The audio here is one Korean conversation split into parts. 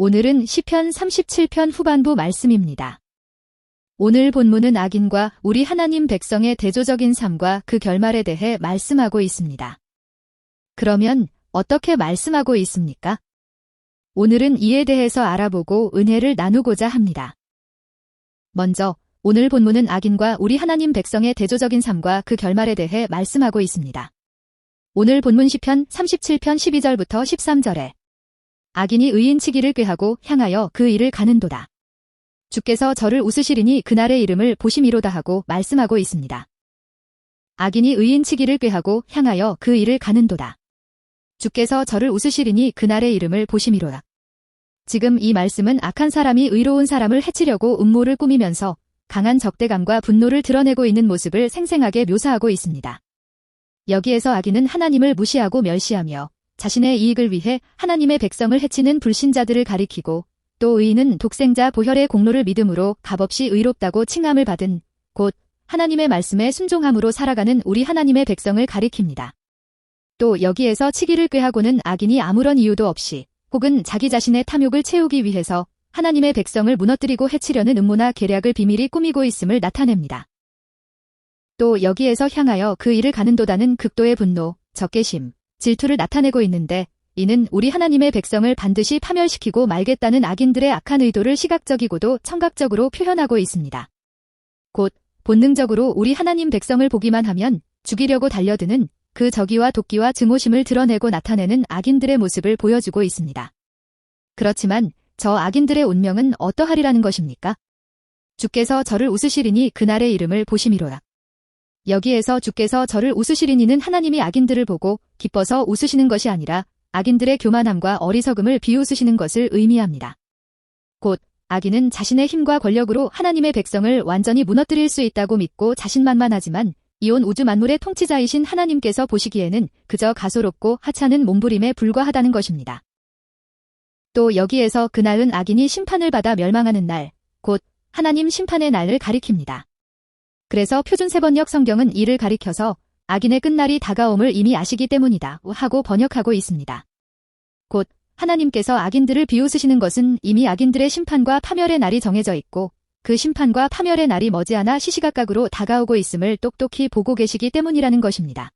오늘은 시편 37편 후반부 말씀입니다. 오늘 본문은 악인과 우리 하나님 백성의 대조적인 삶과 그 결말에 대해 말씀하고 있습니다. 그러면 어떻게 말씀하고 있습니까? 오늘은 이에 대해서 알아보고 은혜를 나누고자 합니다. 먼저 오늘 본문은 악인과 우리 하나님 백성의 대조적인 삶과 그 결말에 대해 말씀하고 있습니다. 오늘 본문 시편 37편 12절부터 13절에 악인이 의인치기를 꾀하고 향하여 그 일을 가는도다. 주께서 저를 웃으시리니 그날의 이름을 보심이로다 하고 말씀하고 있습니다. 악인이 의인치기를 꾀하고 향하여 그 일을 가는도다. 주께서 저를 웃으시리니 그날의 이름을 보심이로다. 지금 이 말씀은 악한 사람이 의로운 사람을 해치려고 음모를 꾸미면서 강한 적대감과 분노를 드러내고 있는 모습을 생생하게 묘사하고 있습니다. 여기에서 악인은 하나님을 무시하고 멸시하며 자신의 이익을 위해 하나님의 백성을 해치는 불신자들을 가리키고 또 의인은 독생자 보혈의 공로를 믿음으로 값없이 의롭다고 칭함을 받은 곧 하나님의 말씀에 순종함으로 살아가는 우리 하나님의 백성을 가리킵니다. 또 여기에서 치기를 꾀하고는 악인이 아무런 이유도 없이 혹은 자기 자신의 탐욕을 채우기 위해서 하나님의 백성을 무너뜨리고 해치려는 음모나 계략을 비밀히 꾸미고 있음을 나타냅니다. 또 여기에서 향하여 그 일을 가는도다는 극도의 분노, 적개심, 질투를 나타내고 있는데 이는 우리 하나님의 백성을 반드시 파멸시키고 말겠다는 악인들의 악한 의도를 시각적이고도 청각적으로 표현하고 있습니다. 곧 본능적으로 우리 하나님 백성을 보기만 하면 죽이려고 달려드는 그 적의와 도끼와 증오심을 드러내고 나타내는 악인들의 모습을 보여주고 있습니다. 그렇지만 저 악인들의 운명은 어떠하리라는 것입니까? 주께서 저를 웃으시리니 그날의 이름을 보심이로라. 여기에서 주께서 저를 웃으시리니는 하나님이 악인들을 보고 기뻐서 웃으시는 것이 아니라 악인들의 교만함과 어리석음을 비웃으시는 것을 의미합니다. 곧 악인은 자신의 힘과 권력으로 하나님의 백성을 완전히 무너뜨릴 수 있다고 믿고 자신만만하지만 이온 우주 만물의 통치자이신 하나님께서 보시기에는 그저 가소롭고 하찮은 몸부림에 불과하다는 것입니다. 또 여기에서 그날은 악인이 심판을 받아 멸망하는 날, 곧 하나님 심판의 날을 가리킵니다. 그래서 표준세번역 성경은 이를 가리켜서 악인의 끝날이 다가옴을 이미 아시기 때문이다 하고 번역하고 있습니다. 곧 하나님께서 악인들을 비웃으시는 것은 이미 악인들의 심판과 파멸의 날이 정해져 있고 그 심판과 파멸의 날이 머지않아 시시각각으로 다가오고 있음을 똑똑히 보고 계시기 때문이라는 것입니다.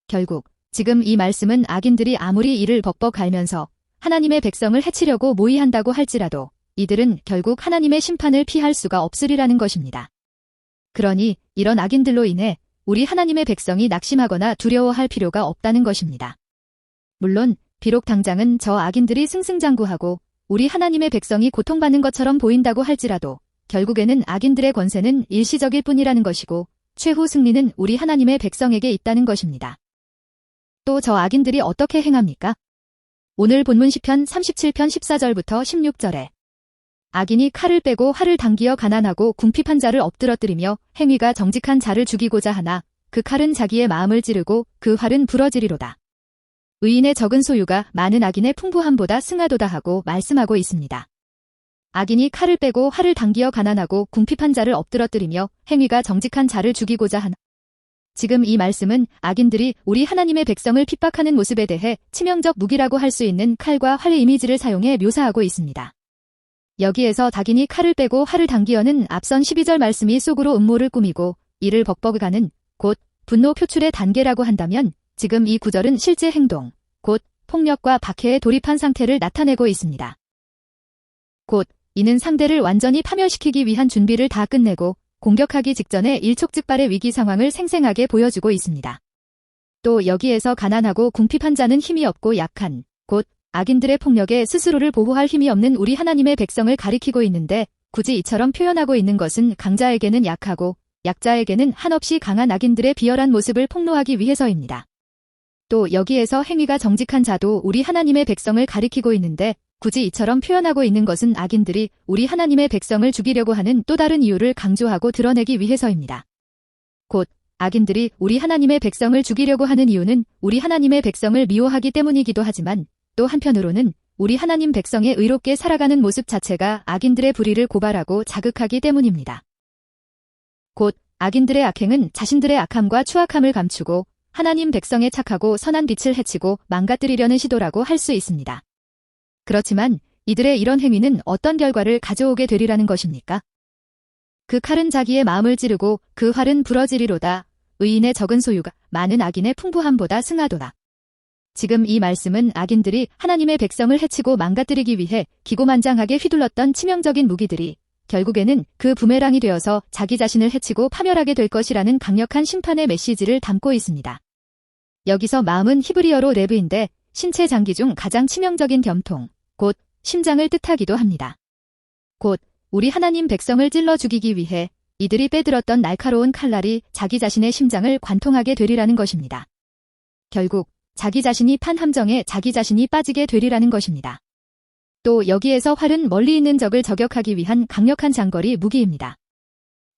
결국 지금 이 말씀은 악인들이 아무리 이를 벅벅 앓면서 하나님의 백성을 해치려고 모의한다고 할지라도 이들은 결국 하나님의 심판을 피할 수가 없으리라는 것입니다. 그러니 이런 악인들로 인해 우리 하나님의 백성이 낙심하거나 두려워할 필요가 없다는 것입니다. 물론 비록 당장은 저 악인들이 승승장구하고 우리 하나님의 백성이 고통받는 것처럼 보인다고 할지라도 결국에는 악인들의 권세는 일시적일 뿐이라는 것이고 최후 승리는 우리 하나님의 백성에게 있다는 것입니다. 또 저 악인들이 어떻게 행합니까? 오늘 본문 시편 37편 14절부터 16절에 악인이 칼을 빼고 활을 당기어 가난하고 궁핍한 자를 엎드러뜨리며 행위가 정직한 자를 죽이고자 하나 그 칼은 자기의 마음을 찌르고 그 활은 부러지리로다. 의인의 적은 소유가 많은 악인의 풍부함보다 승하도다 하고 말씀하고 있습니다. 악인이 칼을 빼고 활을 당기어 가난하고 궁핍한 자를 엎드러뜨리며 행위가 정직한 자를 죽이고자 하나. 지금 이 말씀은 악인들이 우리 하나님의 백성을 핍박하는 모습에 대해 치명적 무기라고 할 수 있는 칼과 활의 이미지를 사용해 묘사하고 있습니다. 여기에서 악인이 칼을 빼고 활을 당기어는 앞선 12절 말씀이 속으로 음모를 꾸미고 이를 벅벅하는 곧 분노 표출의 단계라고 한다면 지금 이 구절은 실제 행동, 곧 폭력과 박해에 돌입한 상태를 나타내고 있습니다. 곧 이는 상대를 완전히 파멸시키기 위한 준비를 다 끝내고 공격하기 직전에 일촉즉발의 위기 상황을 생생하게 보여주고 있습니다. 또 여기에서 가난하고 궁핍한 자는 힘이 없고 약한, 곧 악인들의 폭력에 스스로를 보호할 힘이 없는 우리 하나님의 백성을 가리키고 있는데 굳이 이처럼 표현하고 있는 것은 강자에게는 약하고 약자에게는 한없이 강한 악인들의 비열한 모습을 폭로하기 위해서입니다. 또 여기에서 행위가 정직한 자도 우리 하나님의 백성을 가리키고 있는데 굳이 이처럼 표현하고 있는 것은 악인들이 우리 하나님의 백성을 죽이려고 하는 또 다른 이유를 강조하고 드러내기 위해서입니다. 곧 악인들이 우리 하나님의 백성을 죽이려고 하는 이유는 우리 하나님의 백성을 미워하기 때문이기도 하지만 또 한편으로는 우리 하나님 백성의 의롭게 살아가는 모습 자체가 악인들의 불의를 고발하고 자극하기 때문입니다. 곧 악인들의 악행은 자신들의 악함과 추악함을 감추고 하나님 백성의 착하고 선한 빛을 해치고 망가뜨리려는 시도라고 할 수 있습니다. 그렇지만 이들의 이런 행위는 어떤 결과를 가져오게 되리라는 것입니까? 그 칼은 자기의 마음을 찌르고 그 활은 부러지리로다. 의인의 적은 소유가 많은 악인의 풍부함보다 승하도다. 지금 이 말씀은 악인들이 하나님의 백성을 해치고 망가뜨리기 위해 기고만장하게 휘둘렀던 치명적인 무기들이 결국에는 그 부메랑이 되어서 자기 자신을 해치고 파멸하게 될 것이라는 강력한 심판의 메시지를 담고 있습니다. 여기서 마음은 히브리어로 레브인데 신체 장기 중 가장 치명적인 겸통, 곧 심장을 뜻하기도 합니다. 곧 우리 하나님 백성을 찔러 죽이기 위해 이들이 빼들었던 날카로운 칼날이 자기 자신의 심장을 관통하게 되리라는 것입니다. 결국 자기 자신이 판 함정에 자기 자신이 빠지게 되리라는 것입니다. 또 여기에서 활은 멀리 있는 적을 저격하기 위한 강력한 장거리 무기입니다.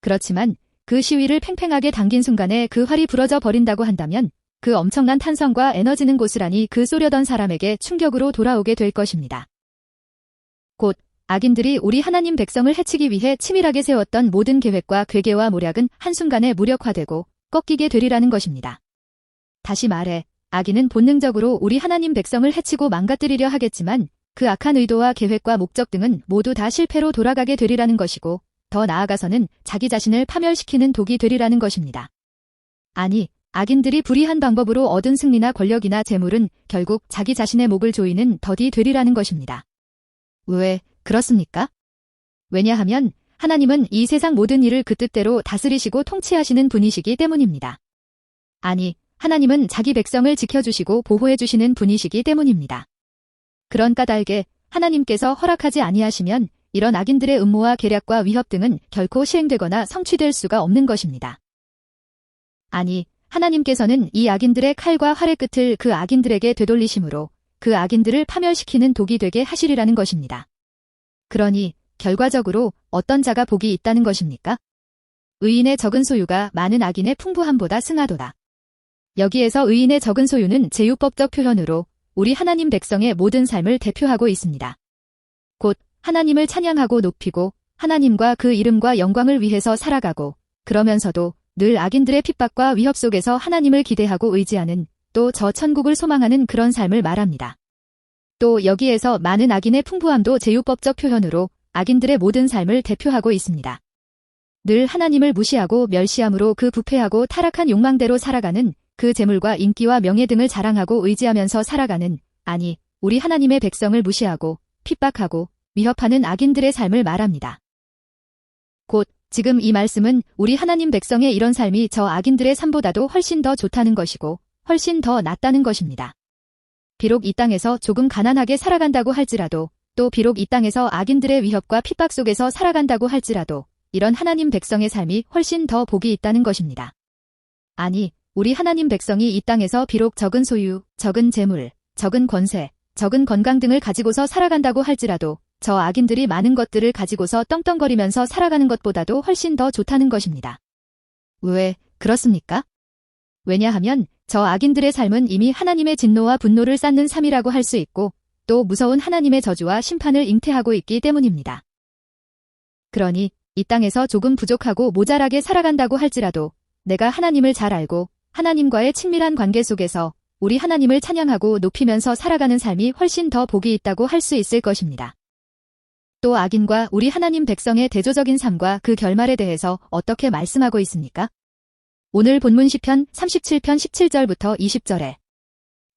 그렇지만 그 시위를 팽팽하게 당긴 순간에 그 활이 부러져 버린다고 한다면 그 엄청난 탄성과 에너지는 고스란히 그 쏘려던 사람에게 충격으로 돌아오게 될 것입니다. 곧 악인들이 우리 하나님 백성을 해치기 위해 치밀하게 세웠던 모든 계획과 괴계와 모략은 한순간에 무력화되고 꺾이게 되리라는 것입니다. 다시 말해 악인은 본능적으로 우리 하나님 백성을 해치고 망가뜨리려 하겠지만 그 악한 의도와 계획과 목적 등은 모두 다 실패로 돌아가게 되리라는 것이고 더 나아가서는 자기 자신을 파멸시키는 독이 되리라는 것입니다. 아니, 악인들이 불의한 방법으로 얻은 승리나 권력이나 재물은 결국 자기 자신의 목을 조이는 덫이 되리라는 것입니다. 왜 그렇습니까? 왜냐하면 하나님은 이 세상 모든 일을 그 뜻대로 다스리시고 통치하시는 분이시기 때문입니다. 아니, 하나님은 자기 백성을 지켜주시고 보호해주시는 분이시기 때문입니다. 그런 까닭에 하나님께서 허락하지 아니하시면 이런 악인들의 음모와 계략과 위협 등은 결코 시행되거나 성취될 수가 없는 것입니다. 아니, 하나님께서는 이 악인들의 칼과 활의 끝을 그 악인들에게 되돌리심으로 그 악인들을 파멸시키는 독이 되게 하시리라는 것입니다. 그러니 결과적으로 어떤 자가 복이 있다는 것입니까? 의인의 적은 소유가 많은 악인의 풍부함보다 승하도다. 여기에서 의인의 적은 소유는 제유법적 표현으로 우리 하나님 백성의 모든 삶을 대표하고 있습니다. 곧 하나님을 찬양하고 높이고 하나님과 그 이름과 영광을 위해서 살아가고 그러면서도 늘 악인들의 핍박과 위협 속에서 하나님을 기대하고 의지하는 또 저 천국을 소망하는 그런 삶을 말합니다. 또 여기에서 많은 악인의 풍부함도 제유법적 표현으로 악인들의 모든 삶을 대표하고 있습니다. 늘 하나님을 무시하고 멸시함으로 그 부패하고 타락한 욕망대로 살아가는 그 재물과 인기와 명예 등을 자랑하고 의지하면서 살아가는, 아니, 우리 하나님의 백성을 무시하고 핍박하고 위협하는 악인들의 삶을 말합니다. 곧 지금 이 말씀은 우리 하나님 백성의 이런 삶이 저 악인들의 삶보다도 훨씬 더 좋다는 것이고 훨씬 더 낫다는 것입니다. 비록 이 땅에서 조금 가난하게 살아간다고 할지라도 또 비록 이 땅에서 악인들의 위협과 핍박 속에서 살아간다고 할지라도 이런 하나님 백성의 삶이 훨씬 더 복이 있다는 것입니다. 아니, 우리 하나님 백성이 이 땅에서 비록 적은 소유, 적은 재물, 적은 권세, 적은 건강 등을 가지고서 살아간다고 할지라도 저 악인들이 많은 것들을 가지고서 떵떵거리면서 살아가는 것보다도 훨씬 더 좋다는 것입니다. 왜 그렇습니까? 왜냐하면 저 악인들의 삶은 이미 하나님의 진노와 분노를 쌓는 삶이라고 할 수 있고 또 무서운 하나님의 저주와 심판을 잉태하고 있기 때문입니다. 그러니 이 땅에서 조금 부족하고 모자라게 살아간다고 할지라도 내가 하나님을 잘 알고 하나님과의 친밀한 관계 속에서 우리 하나님을 찬양하고 높이면서 살아가는 삶이 훨씬 더 복이 있다고 할 수 있을 것입니다. 또 악인과 우리 하나님 백성의 대조적인 삶과 그 결말에 대해서 어떻게 말씀하고 있습니까? 오늘 본문 시편 37편 17절부터 20절에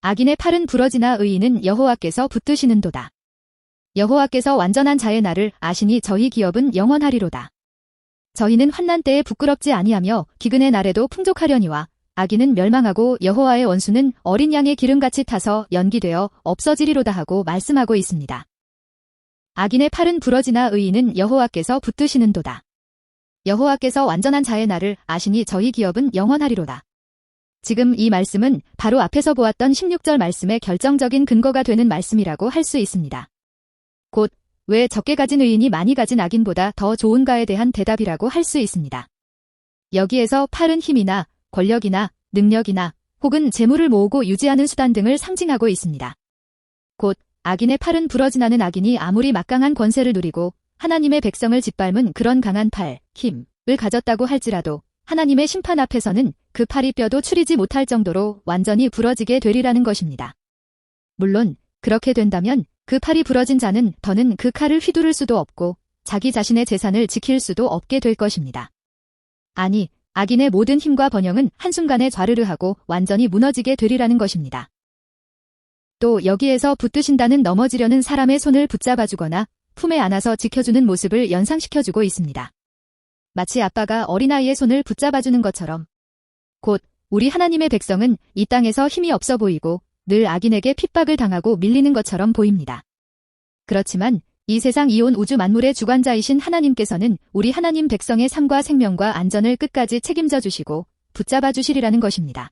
악인의 팔은 부러지나 의인은 여호와께서 붙드시는도다. 여호와께서 완전한 자의 날을 아시니 저희 기업은 영원하리로다. 저희는 환난 때에 부끄럽지 아니하며 기근의 날에도 풍족하려니와 악인은 멸망하고 여호와의 원수는 어린 양의 기름같이 타서 연기되어 없어지리로다 하고 말씀하고 있습니다. 악인의 팔은 부러지나 의인은 여호와께서 붙드시는도다. 여호와께서 완전한 자의 날을 아시니 저희 기업은 영원하리로다. 지금 이 말씀은 바로 앞에서 보았던 16절 말씀의 결정적인 근거가 되는 말씀이라고 할 수 있습니다. 곧 왜 적게 가진 의인이 많이 가진 악인보다 더 좋은가에 대한 대답이라고 할 수 있습니다. 여기에서 팔은 힘이나 권력이나 능력이나 혹은 재물을 모으고 유지하는 수단 등을 상징하고 있습니다. 곧 악인의 팔은 부러지나는 악인이 아무리 막강한 권세를 누리고 하나님의 백성을 짓밟은 그런 강한 팔, 힘을 가졌다고 할지라도 하나님의 심판 앞에서는 그 팔이 뼈도 추리지 못할 정도로 완전히 부러지게 되리라는 것입니다. 물론 그렇게 된다면 그 팔이 부러진 자는 더는 그 칼을 휘두를 수도 없고 자기 자신의 재산을 지킬 수도 없게 될 것입니다. 아니, 악인의 모든 힘과 번영은 한순간에 좌르르하고 완전히 무너지게 되리라는 것입니다. 또 여기에서 붙드신다는 넘어지려는 사람의 손을 붙잡아주거나 품에 안아서 지켜주는 모습을 연상시켜주고 있습니다. 마치 아빠가 어린아이의 손을 붙잡아주는 것처럼 곧 우리 하나님의 백성은 이 땅에서 힘이 없어 보이고 늘 악인에게 핍박을 당하고 밀리는 것처럼 보입니다. 그렇지만 이 세상 이온 우주 만물의 주관자이신 하나님께서는 우리 하나님 백성의 삶과 생명과 안전을 끝까지 책임져 주시고 붙잡아 주시리라는 것입니다.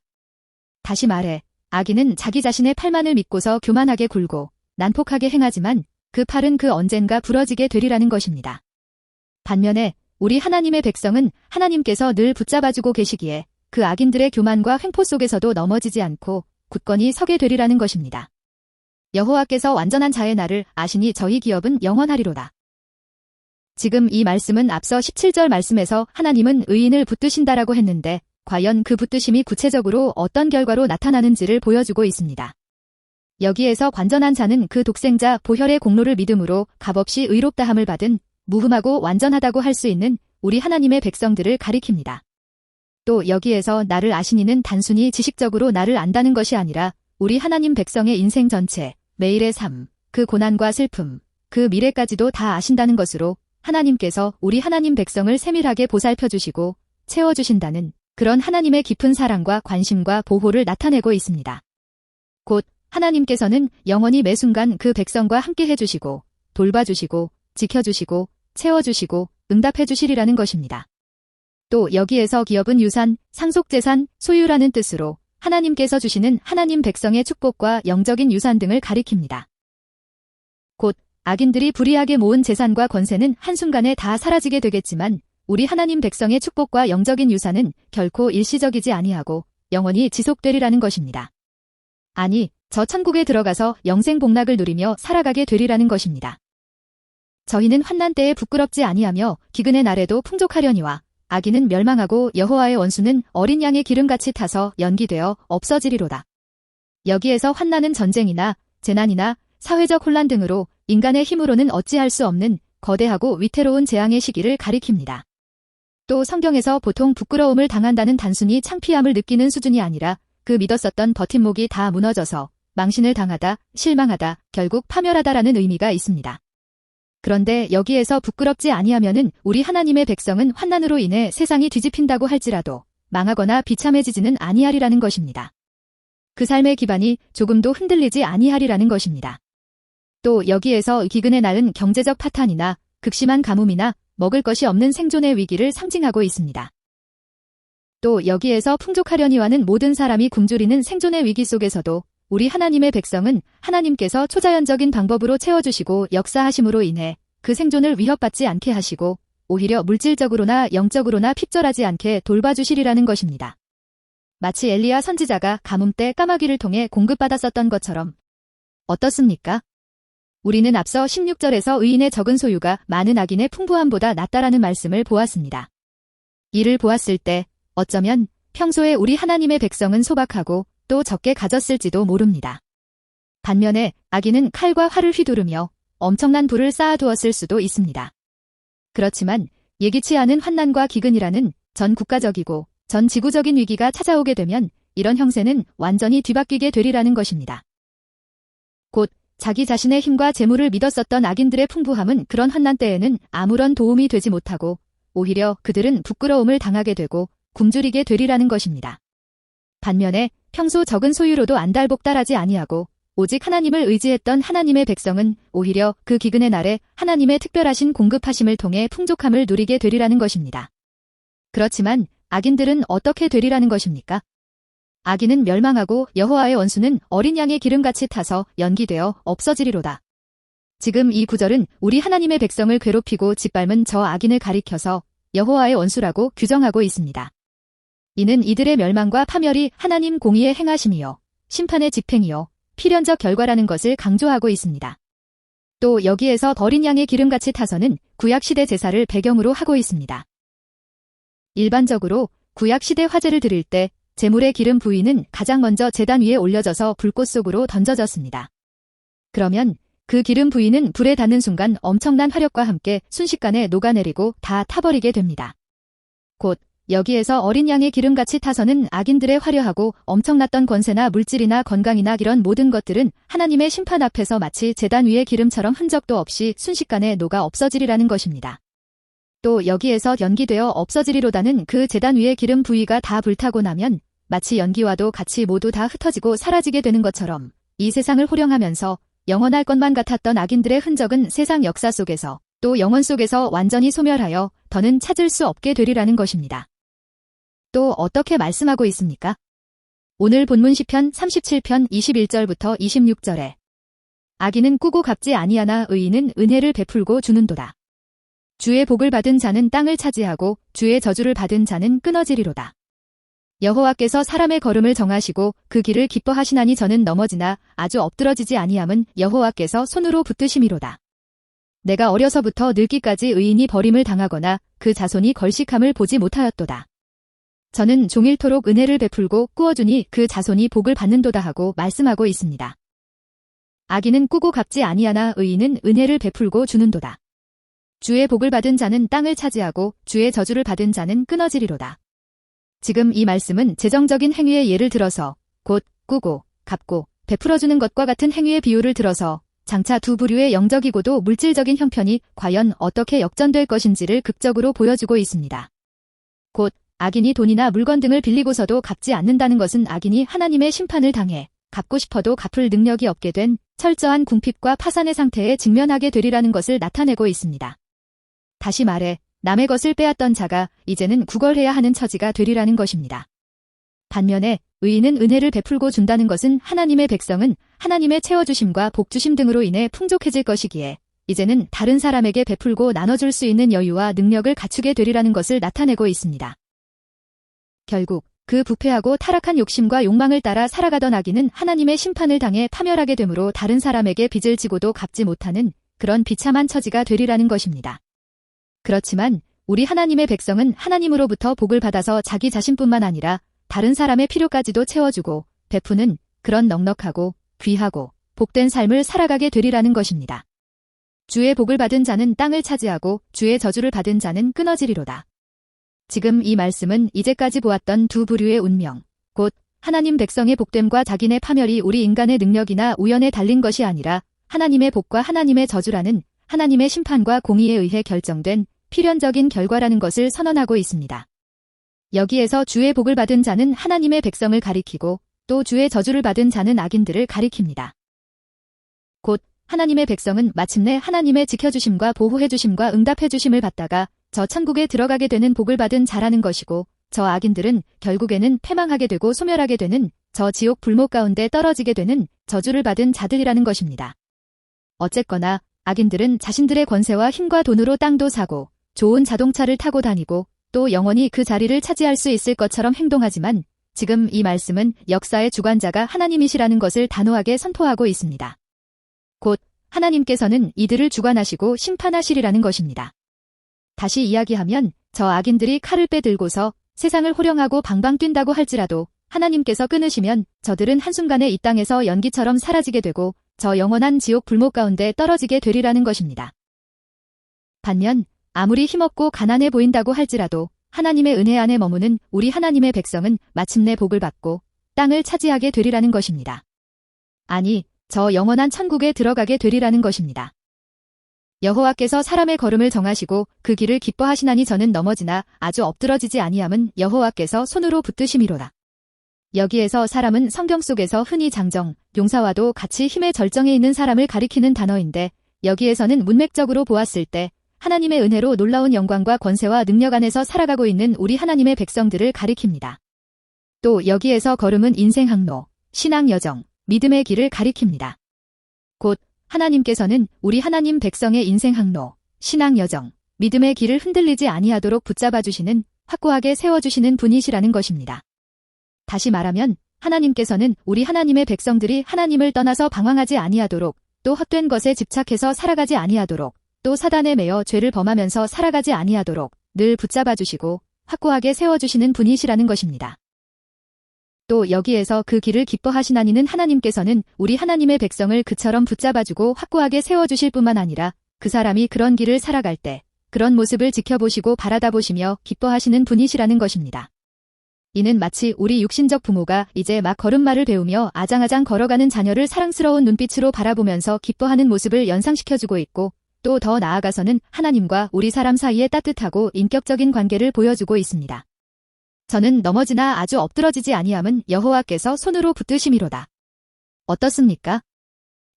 다시 말해 악인은 자기 자신의 팔만을 믿고서 교만하게 굴고 난폭하게 행하지만 그 팔은 그 언젠가 부러지게 되리라는 것입니다. 반면에 우리 하나님의 백성은 하나님께서 늘 붙잡아주고 계시기에 그 악인들의 교만과 횡포 속에서도 넘어지지 않고 굳건히 서게 되리라는 것입니다. 여호와께서 완전한 자의 날을 아시니 저희 기업은 영원하리로다. 지금 이 말씀은 앞서 17절 말씀에서 하나님은 의인을 붙드신다라고 했는데 과연 그 붙드심이 구체적으로 어떤 결과로 나타나는지를 보여주고 있습니다. 여기에서 관전한 자는 그 독생자 보혈의 공로를 믿음으로 값없이 의롭다함을 받은 무흠하고 완전하다고 할 수 있는 우리 하나님의 백성들을 가리킵니다. 또 여기에서 나를 아시니는 단순히 지식적으로 나를 안다는 것이 아니라 우리 하나님 백성의 인생 전체, 매일의 삶, 그 고난과 슬픔, 그 미래까지도 다 아신다는 것으로 하나님께서 우리 하나님 백성을 세밀하게 보살펴 주시고 채워주신다는 그런 하나님의 깊은 사랑과 관심과 보호를 나타내고 있습니다. 곧 하나님께서는 영원히 매 순간 그 백성과 함께 해주시고 돌봐주시고 지켜주시고 채워주시고 응답해주시리라는 것입니다. 또 여기에서 기업은 유산, 상속재산, 소유라는 뜻으로 하나님께서 주시는 하나님 백성의 축복과 영적인 유산 등을 가리킵니다. 곧 악인들이 불의하게 모은 재산과 권세는 한순간에 다 사라지게 되겠지만 우리 하나님 백성의 축복과 영적인 유산은 결코 일시적이지 아니하고 영원히 지속되리라는 것입니다. 아니, 저 천국에 들어가서 영생 복락을 누리며 살아가게 되리라는 것입니다. 저희는 환난 때에 부끄럽지 아니하며 기근의 날에도 풍족하려니와 악인은 멸망하고 여호와의 원수는 어린 양의 기름같이 타서 연기되어 없어지리로다. 여기에서 환난은 전쟁이나 재난이나 사회적 혼란 등으로 인간의 힘으로는 어찌할 수 없는 거대하고 위태로운 재앙의 시기를 가리킵니다. 또 성경에서 보통 부끄러움을 당한다는 단순히 창피함을 느끼는 수준이 아니라 그 믿었었던 버팀목이 다 무너져서 망신을 당하다, 실망하다, 결국 파멸하다라는 의미가 있습니다. 그런데 여기에서 부끄럽지 아니하면은 우리 하나님의 백성은 환난으로 인해 세상이 뒤집힌다고 할지라도 망하거나 비참해지지는 아니하리라는 것입니다. 그 삶의 기반이 조금도 흔들리지 아니하리라는 것입니다. 또 여기에서 기근의 날은 경제적 파탄이나 극심한 가뭄이나 먹을 것이 없는 생존의 위기를 상징하고 있습니다. 또 여기에서 풍족하려니와는 모든 사람이 굶주리는 생존의 위기 속에서도 우리 하나님의 백성은 하나님께서 초자연적인 방법으로 채워주시고 역사하심으로 인해 그 생존을 위협받지 않게 하시고 오히려 물질적으로나 영적으로나 핍절하지 않게 돌봐주시리라는 것입니다. 마치 엘리야 선지자가 가뭄 때 까마귀를 통해 공급받았었던 것처럼 어떻습니까? 우리는 앞서 16절에서 의인의 적은 소유가 많은 악인의 풍부함보다 낫다라는 말씀을 보았습니다. 이를 보았을 때 어쩌면 평소에 우리 하나님의 백성은 소박하고 또 적게 가졌을지도 모릅니다. 반면에 악인은 칼과 활을 휘두르며 엄청난 불을 쌓아두었을 수도 있습니다. 그렇지만 예기치 않은 환난과 기근이라는 전 국가적이고 전 지구적인 위기가 찾아오게 되면 이런 형세는 완전히 뒤바뀌게 되리라는 것입니다. 곧 자기 자신의 힘과 재물을 믿었었던 악인들의 풍부함은 그런 환난 때에는 아무런 도움이 되지 못하고 오히려 그들은 부끄러움을 당하게 되고 굶주리게 되리라는 것입니다. 반면에 평소 적은 소유로도 안달복달하지 아니하고 오직 하나님을 의지했던 하나님의 백성은 오히려 그 기근의 날에 하나님의 특별하신 공급하심을 통해 풍족함을 누리게 되리라는 것입니다. 그렇지만 악인들은 어떻게 되리라는 것입니까? 악인은 멸망하고 여호와의 원수는 어린 양의 기름같이 타서 연기되어 없어지리로다. 지금 이 구절은 우리 하나님의 백성을 괴롭히고 짓밟은 저 악인을 가리켜서 여호와의 원수라고 규정하고 있습니다. 이는 이들의 멸망과 파멸이 하나님 공의의 행하심이요 심판의 집행이요 필연적 결과라는 것을 강조하고 있습니다. 또 여기에서 어린 양의 기름같이 타서는 구약시대 제사를 배경으로 하고 있습니다. 일반적으로 구약시대 화제를 드릴 때 제물의 기름 부위는 가장 먼저 제단 위에 올려져서 불꽃 속으로 던져졌습니다. 그러면 그 기름 부위는 불에 닿는 순간 엄청난 화력과 함께 순식간에 녹아내리고 다 타버리게 됩니다. 곧 여기에서 어린 양의 기름같이 타서는 악인들의 화려하고 엄청났던 권세나 물질이나 건강이나 이런 모든 것들은 하나님의 심판 앞에서 마치 제단 위의 기름처럼 흔적도 없이 순식간에 녹아 없어지리라는 것입니다. 또 여기에서 연기되어 없어지리로다는 그 제단 위의 기름 부위가 다 불타고 나면 마치 연기와도 같이 모두 다 흩어지고 사라지게 되는 것처럼 이 세상을 호령하면서 영원할 것만 같았던 악인들의 흔적은 세상 역사 속에서 또 영혼 속에서 완전히 소멸하여 더는 찾을 수 없게 되리라는 것입니다. 또 어떻게 말씀하고 있습니까? 오늘 본문 시편 37편 21절부터 26절에 악인은 꾸고 갚지 아니하나 의인은 은혜를 베풀고 주는도다. 주의 복을 받은 자는 땅을 차지하고 주의 저주를 받은 자는 끊어지리로다. 여호와께서 사람의 걸음을 정하시고 그 길을 기뻐하시나니 저는 넘어지나 아주 엎드러지지 아니함은 여호와께서 손으로 붙드심이로다. 내가 어려서부터 늙기까지 의인이 버림을 당하거나 그 자손이 걸식함을 보지 못하였도다. 저는 종일토록 은혜를 베풀고 꾸어주니 그 자손이 복을 받는도다 하고 말씀하고 있습니다. 악인은 꾸고 갚지 아니하나 의인은 은혜를 베풀고 주는도다. 주의 복을 받은 자는 땅을 차지하고 주의 저주를 받은 자는 끊어지리로다. 지금 이 말씀은 재정적인 행위의 예를 들어서 곧 꾸고 갚고 베풀어주는 것과 같은 행위의 비유를 들어서 장차 두 부류의 영적이고도 물질적인 형편이 과연 어떻게 역전될 것인지를 극적으로 보여주고 있습니다. 곧 악인이 돈이나 물건 등을 빌리고서도 갚지 않는다는 것은 악인이 하나님의 심판을 당해 갚고 싶어도 갚을 능력이 없게 된 철저한 궁핍과 파산의 상태에 직면하게 되리라는 것을 나타내고 있습니다. 다시 말해 남의 것을 빼앗던 자가 이제는 구걸해야 하는 처지가 되리라는 것입니다. 반면에 의인은 은혜를 베풀고 준다는 것은 하나님의 백성은 하나님의 채워주심과 복주심 등으로 인해 풍족해질 것이기에 이제는 다른 사람에게 베풀고 나눠줄 수 있는 여유와 능력을 갖추게 되리라는 것을 나타내고 있습니다. 결국 그 부패하고 타락한 욕심과 욕망을 따라 살아가던 악인은 하나님의 심판을 당해 파멸하게 되므로 다른 사람에게 빚을 지고도 갚지 못하는 그런 비참한 처지가 되리라는 것입니다. 그렇지만 우리 하나님의 백성은 하나님으로부터 복을 받아서 자기 자신뿐만 아니라 다른 사람의 필요까지도 채워주고 베푸는 그런 넉넉하고 귀하고 복된 삶을 살아가게 되리라는 것입니다. 주의 복을 받은 자는 땅을 차지하고 주의 저주를 받은 자는 끊어지리로다. 지금 이 말씀은 이제까지 보았던 두 부류의 운명, 곧 하나님 백성의 복됨과 자기네 파멸이 우리 인간의 능력이나 우연에 달린 것이 아니라 하나님의 복과 하나님의 저주라는 하나님의 심판과 공의에 의해 결정된 필연적인 결과라는 것을 선언하고 있습니다. 여기에서 주의 복을 받은 자는 하나님의 백성을 가리키고 또 주의 저주를 받은 자는 악인들을 가리킵니다. 곧 하나님의 백성은 마침내 하나님의 지켜주심과 보호해주심과 응답해주심을 받다가 저 천국에 들어가게 되는 복을 받은 자라는 것이고 저 악인들은 결국에는 패망하게 되고 소멸하게 되는 저 지옥 불목 가운데 떨어지게 되는 저주를 받은 자들이라는 것입니다. 어쨌거나 악인들은 자신들의 권세와 힘과 돈으로 땅도 사고 좋은 자동차를 타고 다니고 또 영원히 그 자리를 차지할 수 있을 것처럼 행동하지만 지금 이 말씀은 역사의 주관자가 하나님이시라는 것을 단호하게 선포하고 있습니다. 곧 하나님께서는 이들을 주관하시고 심판하시리라는 것입니다. 다시 이야기하면 저 악인들이 칼을 빼들고서 세상을 호령하고 방방 뛴다고 할지라도 하나님께서 끊으시면 저들은 한순간에 이 땅에서 연기처럼 사라지게 되고 저 영원한 지옥 불목 가운데 떨어지게 되리라는 것입니다. 반면 아무리 힘없고 가난해 보인다고 할지라도 하나님의 은혜 안에 머무는 우리 하나님의 백성은 마침내 복을 받고 땅을 차지하게 되리라는 것입니다. 아니, 저 영원한 천국에 들어가게 되리라는 것입니다. 여호와께서 사람의 걸음을 정하시고 그 길을 기뻐하시나니 저는 넘어지나 아주 엎드러지지 아니함은 여호와께서 손으로 붙드심이로다. 여기에서 사람은 성경 속에서 흔히 장정, 용사와도 같이 힘의 절정에 있는 사람을 가리키는 단어인데 여기에서는 문맥적으로 보았을 때 하나님의 은혜로 놀라운 영광과 권세와 능력 안에서 살아가고 있는 우리 하나님의 백성들을 가리킵니다. 또 여기에서 걸음은 인생 항로, 신앙 여정, 믿음의 길을 가리킵니다. 곧 하나님께서는 우리 하나님 백성의 인생 항로, 신앙 여정, 믿음의 길을 흔들리지 아니하도록 붙잡아 주시는 확고하게 세워주시는 분이시라는 것입니다. 다시 말하면 하나님께서는 우리 하나님의 백성들이 하나님을 떠나서 방황하지 아니하도록 또 헛된 것에 집착해서 살아가지 아니하도록 또 사단에 매여 죄를 범하면서 살아가지 아니하도록 늘 붙잡아 주시고 확고하게 세워주시는 분이시라는 것입니다. 또 여기에서 그 길을 기뻐하시나니는 하나님께서는 우리 하나님의 백성을 그처럼 붙잡아주고 확고하게 세워주실 뿐만 아니라 그 사람이 그런 길을 살아갈 때 그런 모습을 지켜보시고 바라다 보시며 기뻐하시는 분이시라는 것입니다. 이는 마치 우리 육신적 부모가 이제 막 걸음마를 배우며 아장아장 걸어가는 자녀를 사랑스러운 눈빛으로 바라보면서 기뻐하는 모습을 연상시켜주고 있고 또 더 나아가서는 하나님과 우리 사람 사이의 따뜻하고 인격적인 관계를 보여주고 있습니다. 저는 넘어지나 아주 엎드러지지 아니함은 여호와께서 손으로 붙드심이로다. 어떻습니까?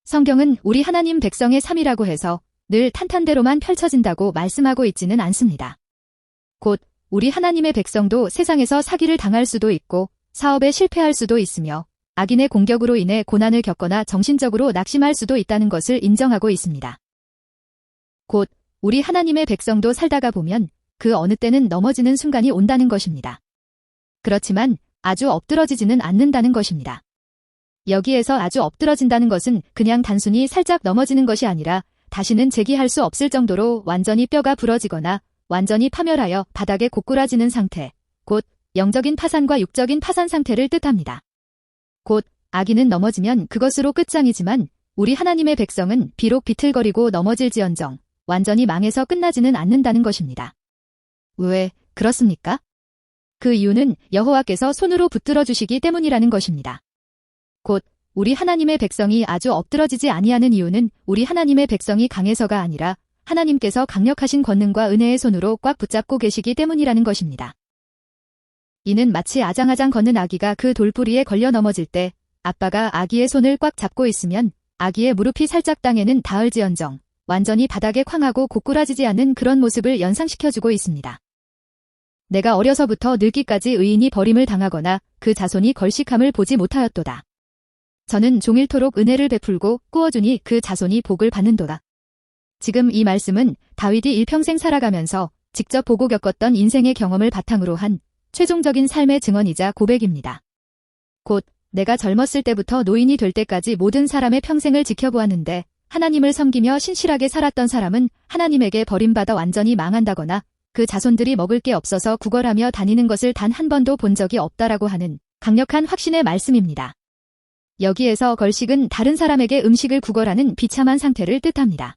성경은 우리 하나님 백성의 삶이라고 해서 늘 탄탄대로만 펼쳐진다고 말씀하고 있지는 않습니다. 곧 우리 하나님의 백성도 세상에서 사기를 당할 수도 있고 사업에 실패할 수도 있으며 악인의 공격으로 인해 고난을 겪거나 정신적으로 낙심할 수도 있다는 것을 인정하고 있습니다. 곧 우리 하나님의 백성도 살다가 보면 그 어느 때는 넘어지는 순간이 온다는 것입니다. 그렇지만 아주 엎드러지지는 않는다는 것입니다. 여기에서 아주 엎드러진다는 것은 그냥 단순히 살짝 넘어지는 것이 아니라 다시는 재기할 수 없을 정도로 완전히 뼈가 부러지거나 완전히 파멸하여 바닥에 고꾸라지는 상태, 곧 영적인 파산과 육적인 파산 상태를 뜻합니다. 곧 악인은 넘어지면 그것으로 끝장이지만 우리 하나님의 백성은 비록 비틀거리고 넘어질지언정 완전히 망해서 끝나지는 않는다는 것입니다. 왜 그렇습니까? 그 이유는 여호와께서 손으로 붙들어 주시기 때문이라는 것입니다. 곧 우리 하나님의 백성이 아주 엎드러지지 아니하는 이유는 우리 하나님의 백성이 강해서가 아니라 하나님께서 강력하신 권능과 은혜의 손으로 꽉 붙잡고 계시기 때문이라는 것입니다. 이는 마치 아장아장 걷는 아기가 그 돌부리에 걸려 넘어질 때 아빠가 아기의 손을 꽉 잡고 있으면 아기의 무릎이 살짝 땅에는 닿을지언정 완전히 바닥에 쾅하고 고꾸라지지 않는 그런 모습을 연상시켜주고 있습니다. 내가 어려서부터 늙기까지 의인이 버림을 당하거나 그 자손이 걸식함을 보지 못하였도다. 저는 종일토록 은혜를 베풀고 꾸어주니 그 자손이 복을 받는도다. 지금 이 말씀은 다윗이 일평생 살아가면서 직접 보고 겪었던 인생의 경험을 바탕으로 한 최종적인 삶의 증언이자 고백입니다. 곧 내가 젊었을 때부터 노인이 될 때까지 모든 사람의 평생을 지켜보았는데 하나님을 섬기며 신실하게 살았던 사람은 하나님에게 버림받아 완전히 망한다거나 그 자손들이 먹을 게 없어서 구걸하며 다니는 것을 단 한 번도 본 적이 없다라고 하는 강력한 확신의 말씀입니다. 여기에서 걸식은 다른 사람에게 음식을 구걸하는 비참한 상태를 뜻합니다.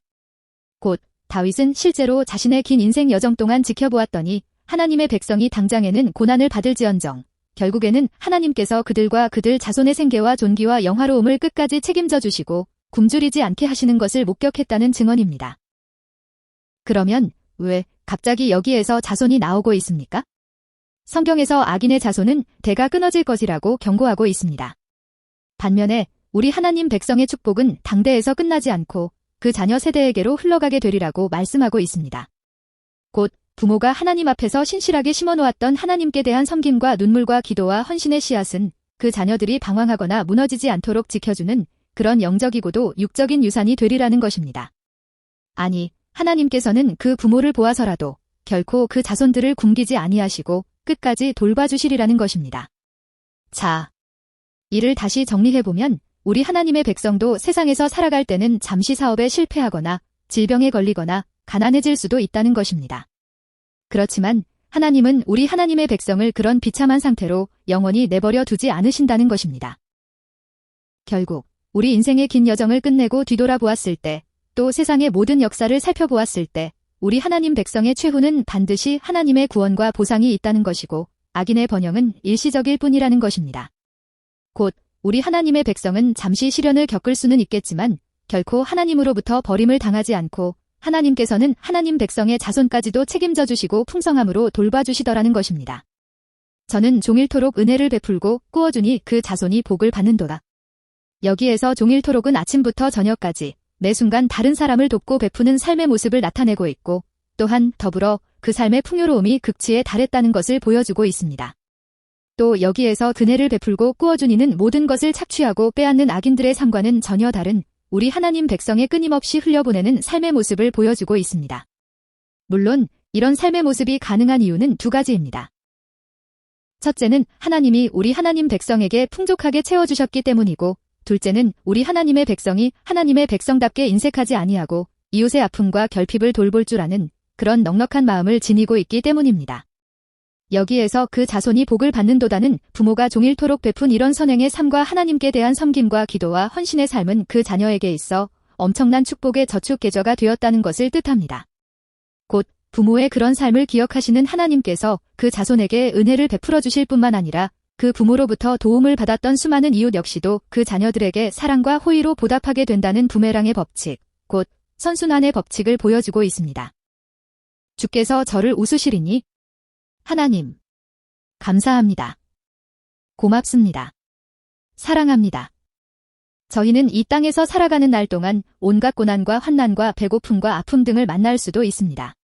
곧 다윗은 실제로 자신의 긴 인생 여정 동안 지켜보았더니 하나님의 백성이 당장에는 고난을 받을지언정 결국에는 하나님께서 그들과 그들 자손의 생계와 존귀와 영화로움을 끝까지 책임져 주시고 굶주리지 않게 하시는 것을 목격했다는 증언입니다. 그러면 왜 갑자기 여기에서 자손이 나오고 있습니까? 성경에서 악인의 자손은 대가 끊어질 것이라고 경고하고 있습니다. 반면에 우리 하나님 백성의 축복은 당대에서 끝나지 않고 그 자녀 세대에게로 흘러가게 되리라고 말씀하고 있습니다. 곧 부모가 하나님 앞에서 신실하게 심어놓았던 하나님께 대한 섬김과 눈물과 기도와 헌신의 씨앗은 그 자녀들이 방황하거나 무너지지 않도록 지켜주는 그런 영적이고도 육적인 유산이 되리라는 것입니다. 아니, 하나님께서는 그 부모를 보아서라도 결코 그 자손들을 굶기지 아니하시고 끝까지 돌봐주시리라는 것입니다. 자, 이를 다시 정리해보면 우리 하나님의 백성도 세상에서 살아갈 때는 잠시 사업에 실패하거나 질병에 걸리거나 가난해질 수도 있다는 것입니다. 그렇지만 하나님은 우리 하나님의 백성을 그런 비참한 상태로 영원히 내버려 두지 않으신다는 것입니다. 결국 우리 인생의 긴 여정을 끝내고 뒤돌아보았을 때 또 세상의 모든 역사를 살펴보았을 때 우리 하나님 백성의 최후는 반드시 하나님의 구원과 보상이 있다는 것이고 악인의 번영은 일시적일 뿐이라는 것입니다. 곧 우리 하나님의 백성은 잠시 시련을 겪을 수는 있겠지만 결코 하나님으로부터 버림을 당하지 않고 하나님께서는 하나님 백성의 자손까지도 책임져 주시고 풍성함으로 돌봐주시더라는 것입니다. 저는 종일토록 은혜를 베풀고 꾸어주니 그 자손이 복을 받는도다. 여기에서 종일토록은 아침부터 저녁까지 매 순간 다른 사람을 돕고 베푸는 삶의 모습을 나타내고 있고 또한 더불어 그 삶의 풍요로움이 극치에 달했다는 것을 보여주고 있습니다. 또 여기에서 그네를 베풀고 꾸어주니는 모든 것을 착취하고 빼앗는 악인들의 삶과는 전혀 다른 우리 하나님 백성의 끊임없이 흘려보내는 삶의 모습을 보여주고 있습니다. 물론 이런 삶의 모습이 가능한 이유는 두 가지입니다. 첫째는 하나님이 우리 하나님 백성에게 풍족하게 채워주셨기 때문이고 둘째는 우리 하나님의 백성이 하나님의 백성답게 인색하지 아니하고 이웃의 아픔과 결핍을 돌볼 줄 아는 그런 넉넉한 마음을 지니고 있기 때문입니다. 여기에서 그 자손이 복을 받는도다는 부모가 종일토록 베푼 이런 선행의 삶과 하나님께 대한 섬김과 기도와 헌신의 삶은 그 자녀에게 있어 엄청난 축복의 저축 계좌가 되었다는 것을 뜻합니다. 곧 부모의 그런 삶을 기억하시는 하나님께서 그 자손에게 은혜를 베풀어 주실 뿐만 아니라 그 부모로부터 도움을 받았던 수많은 이웃 역시도 그 자녀들에게 사랑과 호의로 보답하게 된다는 부메랑의 법칙, 곧 선순환의 법칙을 보여주고 있습니다. 주께서 저를 웃으시리니 하나님, 감사합니다. 고맙습니다. 사랑합니다. 저희는 이 땅에서 살아가는 날 동안 온갖 고난과 환난과 배고픔과 아픔 등을 만날 수도 있습니다.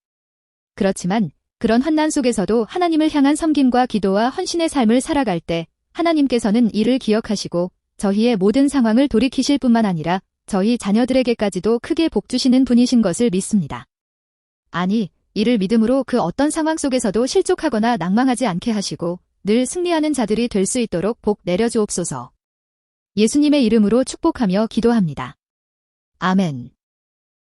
그렇지만 그런 환난 속에서도 하나님을 향한 섬김과 기도와 헌신의 삶을 살아갈 때 하나님께서는 이를 기억하시고 저희의 모든 상황을 돌이키실 뿐만 아니라 저희 자녀들에게까지도 크게 복 주시는 분이신 것을 믿습니다. 아니, 이를 믿음으로 그 어떤 상황 속에서도 실족하거나 낭망하지 않게 하시고 늘 승리하는 자들이 될 수 있도록 복 내려주옵소서. 예수님의 이름으로 축복하며 기도합니다. 아멘.